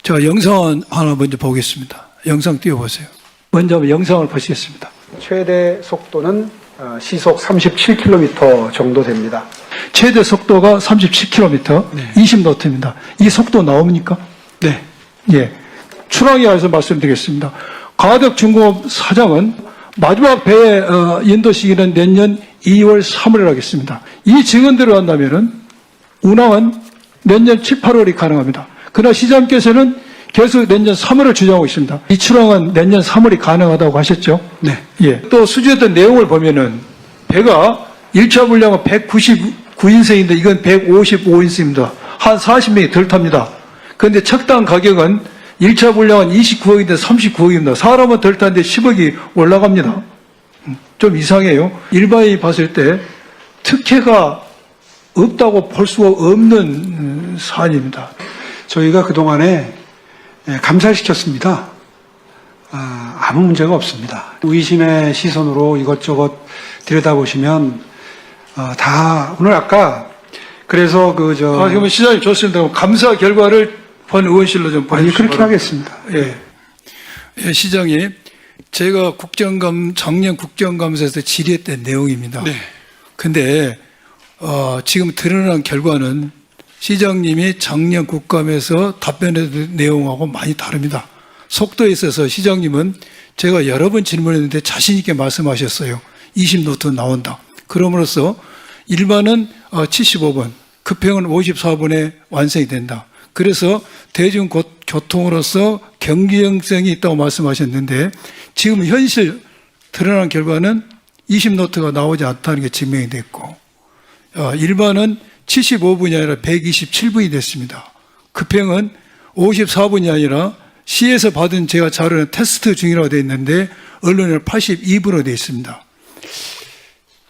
자, 영상 하나 먼저 보겠습니다. 영상 띄워보세요. 먼저 영상을 보시겠습니다. 최대 속도는 시속 37km 정도 됩니다. 최대 속도가 37km, 네. 20노트입니다. 이 속도 나옵니까? 네. 예. 추락에 관해서 말씀드리겠습니다. 가덕중공업 사장은 마지막 배의 연도 시기는 내년 2월 3월에 하겠습니다. 이 증언대로 한다면은 운항은 내년 7, 8월이 가능합니다. 그러나 시장께서는 계속 내년 3월을 주장하고 있습니다. 이 출항은 내년 3월이 가능하다고 하셨죠? 네. 예. 또 수주했던 내용을 보면은 배가 1차 분량은 199인승인데 이건 155인승입니다. 한 40명이 덜 탑니다. 그런데 척당 가격은 1차 분량은 29억인데 39억입니다. 사람은 덜 타는데 10억이 올라갑니다. 좀 이상해요. 일반인이 봤을 때 특혜가 없다고 볼 수가 없는 사안입니다. 저희가 그동안에 감찰시켰습니다. 아무 문제가 없습니다. 의심의 시선으로 이것저것 들여다보시면 다 오늘 아까 그래서 그러면 시장님 좋습니다. 그럼 감사 결과를 본 의원실로 좀 보내주시기 그렇게 바랍니다. 하겠습니다. 예. 예, 시장님, 제가 작년 국정감사에서 질의했던 내용입니다. 네. 근데 지금 드러난 결과는 시장님이 작년 국감에서 답변했던 내용하고 많이 다릅니다. 속도에 있어서 시장님은 제가 여러 번 질문했는데 자신 있게 말씀하셨어요. 20노트 나온다. 그럼으로써 일반은 75분, 급행은 54분에 완성이 된다. 그래서 대중교통으로서 경쟁성이 있다고 말씀하셨는데 지금 현실 드러난 결과는 20노트가 나오지 않다는 게 증명이 됐고 일반은 75분이 아니라 127분이 됐습니다. 급행은 54분이 아니라 시에서 받은 제가 자료는 테스트 중이라고 되어 있는데 언론에는 82분으로 되어 있습니다.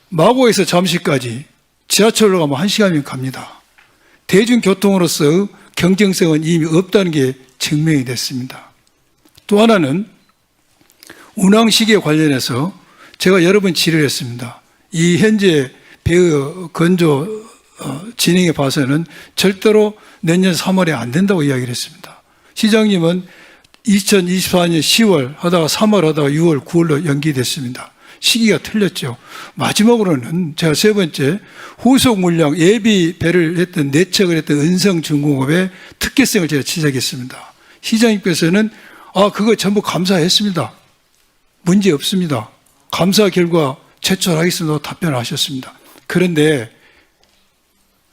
마고에서 잠시까지 지하철로 가면 1시간이면 갑니다. 대중교통으로서 경쟁성은 이미 없다는 게 증명이 됐습니다. 또 하나는 운항 시기에 관련해서 제가 여러 번 질의를 했습니다. 이 현재 배의 건조 진행에 봐서는 절대로 내년 3월에 안 된다고 이야기를 했습니다. 시장님은 2024년 10월 하다가 3월 하다가 6월, 9월로 연기됐습니다. 시기가 틀렸죠. 마지막으로는 제가 세 번째 후속 물량 예비 배를 했던 내척을 했던 은성중공업의 특혜성을 제가 지적했습니다. 시장님께서는 그거 전부 감사했습니다. 문제 없습니다. 감사 결과 제출하겠습니다. 답변하셨습니다. 그런데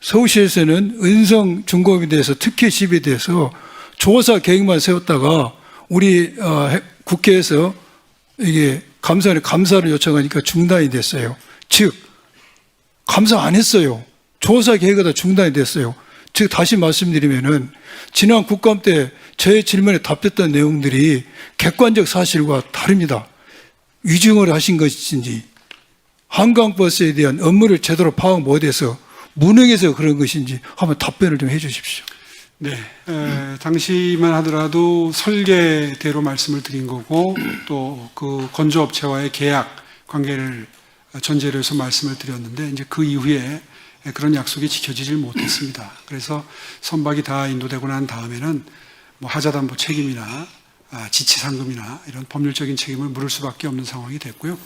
서울시에서는 은성중공업에 대해서 특혜 지급에 대해서 조사 계획만 세웠다가 우리 국회에서 이게 감사를 요청하니까 중단이 됐어요. 즉 감사 안 했어요. 조사 계획이 다 중단이 됐어요. 즉 다시 말씀드리면은 지난 국감 때 저의 질문에 답했던 내용들이 객관적 사실과 다릅니다. 위증을 하신 것인지 한강버스에 대한 업무를 제대로 파악 못해서 무능해서 그런 것인지 한번 답변을 좀 해 주십시오. 네. 당시만 하더라도 설계대로 말씀을 드린 거고 또 그 건조업체와의 계약 관계를 전제로 해서 말씀을 드렸는데 이제 그 이후에 그런 약속이 지켜지질 못했습니다. 그래서 선박이 다 인도되고 난 다음에는 뭐 하자담보 책임이나 지치상금이나 이런 법률적인 책임을 물을 수밖에 없는 상황이 됐고요.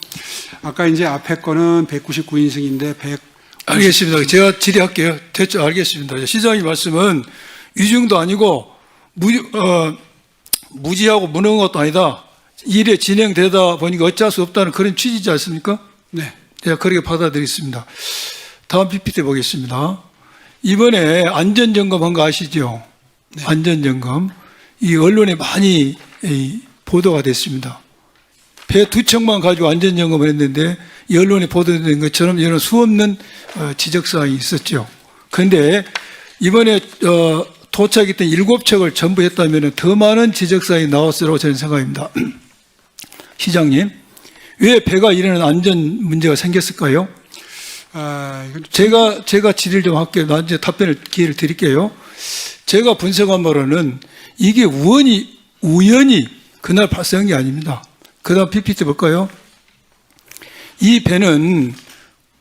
아까 이제 앞에 거는 199인승인데 알겠습니다. 제가 질의할게요. 됐죠? 알겠습니다. 시장님 말씀은 위증도 아니고 무지하고 무능한 것도 아니다. 일에 진행되다 보니까 어쩔 수 없다는 그런 취지지 않습니까? 네. 제가 그렇게 받아들였습니다. 다음 PPT 보겠습니다. 이번에 안전점검한 거 아시죠? 네. 안전점검. 이 언론에 많이 보도가 됐습니다. 배 2척만 가지고 안전점검을 했는데 이 언론에 보도된 것처럼 이런 수없는 지적사항이 있었죠. 그런데 이번에 도착했던 7척을 전부 했다면 더 많은 지적사항이 나왔을 거라고 저는 생각합니다. 시장님, 왜 배가 이런 안전 문제가 생겼을까요? 제가 질의를 좀 할게요. 나중에 답변을 기회를 드릴게요. 제가 분석한 바로는 이게 우연히 그날 발생한 게 아닙니다. 그 다음 PPT 볼까요? 이 배는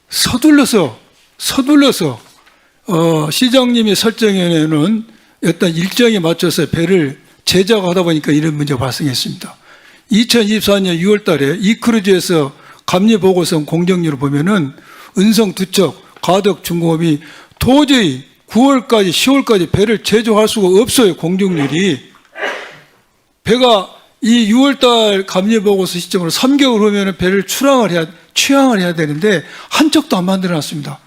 서둘러서 시장님이 설정해 놓은 어떤 일정에 맞춰서 배를 제작을 하다 보니까 이런 문제가 발생했습니다. 2024년 6월 달에 이크루즈에서 감리 보고서 공정률을 보면은 은성 두 척, 가덕 중공업이 도저히 9월까지, 10월까지 배를 제조할 수가 없어요, 공정률이. 배가 이 6월달 감리 보고서 시점으로 3개월 후면 배를 취항을 해야 되는데 한 척도 안 만들어놨습니다.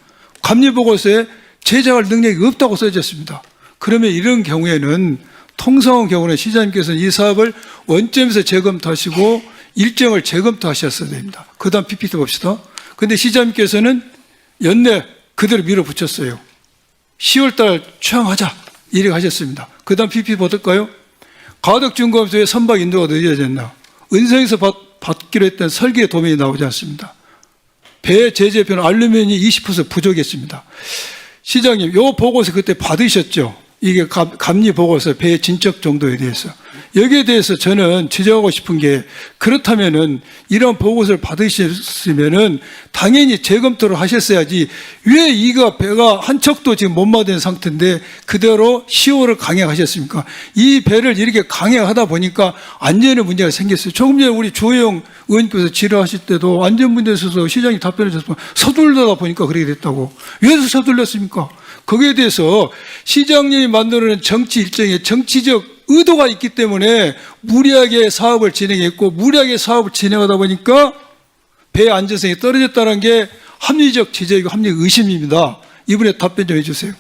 감리 보고서에 제작할 능력이 없다고 써져 있습니다. 그러면 이런 경우에는 통상의 경우는 시장님께서는 이 사업을 원점에서 재검토하시고 일정을 재검토하셨어야 됩니다. 그 다음 PPT 봅시다. 근데 시장님께서는 연내 그대로 밀어붙였어요. 10월달 취항하자 이렇게 하셨습니다. 그 다음 PPT 볼까요? 가덕중공업소의 선박 인도가 늦어졌나? 은성에서 받기로 했던 설계 도면이 나오지 않습니다. 배 제재표는 알루미늄이 20% 부족했습니다. 시장님, 요 보고서 그때 받으셨죠? 이게 감리 보고서 배의 진척 정도에 대해서. 여기에 대해서 저는 지적하고 싶은 게 그렇다면은 이런 보고서를 받으셨으면은 당연히 재검토를 하셨어야지 왜 이거 배가 한 척도 지금 못 만든 상태인데 그대로 10월을 강행하셨습니까? 이 배를 이렇게 강행하다 보니까 안전에 문제가 생겼어요. 조금 전에 우리 조혜영 의원님께서 질의하실 때도 안전 문제에 있어서 시장이 답변을 주셨지만 서둘러다 보니까 그렇게 됐다고. 왜 서둘렀습니까? 거기에 대해서 시장님이 만들어낸 정치 일정에 정치적 의도가 있기 때문에 무리하게 사업을 진행했고 무리하게 사업을 진행하다 보니까 배 안전성이 떨어졌다는 게 합리적 지적이고 합리적 의심입니다. 이번에 답변 좀 해주세요.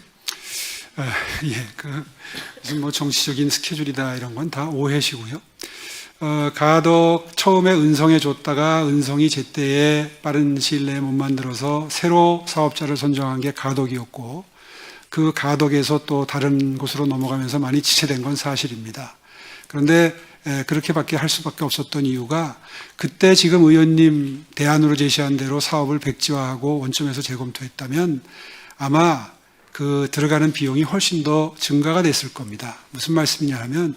무슨 뭐 정치적인 스케줄이다 이런 건 다 오해시고요. 가덕 처음에 은성에 줬다가 은성이 제때에 빠른 시일 내에 못 만들어서 새로 사업자를 선정한 게 가덕이었고 그 가덕에서 또 다른 곳으로 넘어가면서 많이 지체된 건 사실입니다. 그런데 그렇게밖에 할 수밖에 없었던 이유가 그때 지금 의원님 대안으로 제시한 대로 사업을 백지화하고 원점에서 재검토했다면 아마 그 들어가는 비용이 훨씬 더 증가가 됐을 겁니다. 무슨 말씀이냐 하면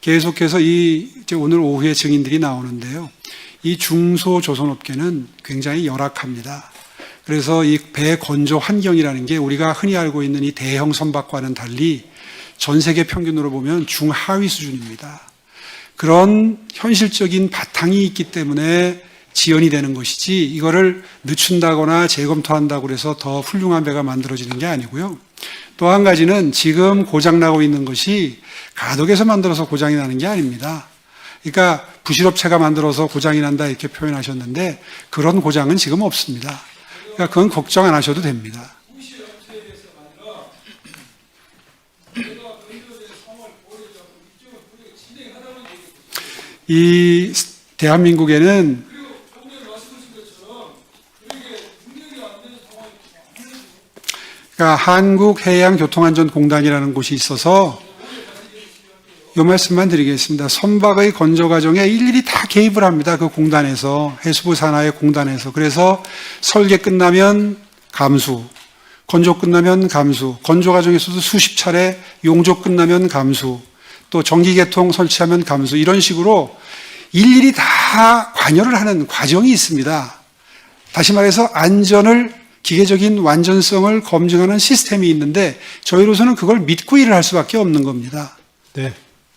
계속해서 이제 오늘 오후에 증인들이 나오는데요. 이 중소조선업계는 굉장히 열악합니다. 그래서 이 배 건조 환경이라는 게 우리가 흔히 알고 있는 이 대형 선박과는 달리 전 세계 평균으로 보면 중하위 수준입니다. 그런 현실적인 바탕이 있기 때문에 지연이 되는 것이지 이거를 늦춘다거나 재검토한다고 해서 더 훌륭한 배가 만들어지는 게 아니고요. 또 한 가지는 지금 고장나고 있는 것이 가덕에서 만들어서 고장이 나는 게 아닙니다. 그러니까 부실업체가 만들어서 고장이 난다 이렇게 표현하셨는데 그런 고장은 지금 없습니다. 그러니까 그건 걱정 안 하셔도 됩니다. 이 대한민국에는 그러니까 한국해양교통안전공단이라는 곳이 있어서 이 말씀만 드리겠습니다. 선박의 건조 과정에 일일이 다 개입을 합니다. 그 공단에서 해수부 산하의 공단에서. 그래서 설계 끝나면 감수, 건조 끝나면 감수, 건조 과정에서도 수십 차례 용접 끝나면 감수, 또 전기계통 설치하면 감수 이런 식으로 일일이 다 관여를 하는 과정이 있습니다. 다시 말해서 안전을 기계적인 완전성을 검증하는 시스템이 있는데 저희로서는 그걸 믿고 일을 할 수밖에 없는 겁니다. 네.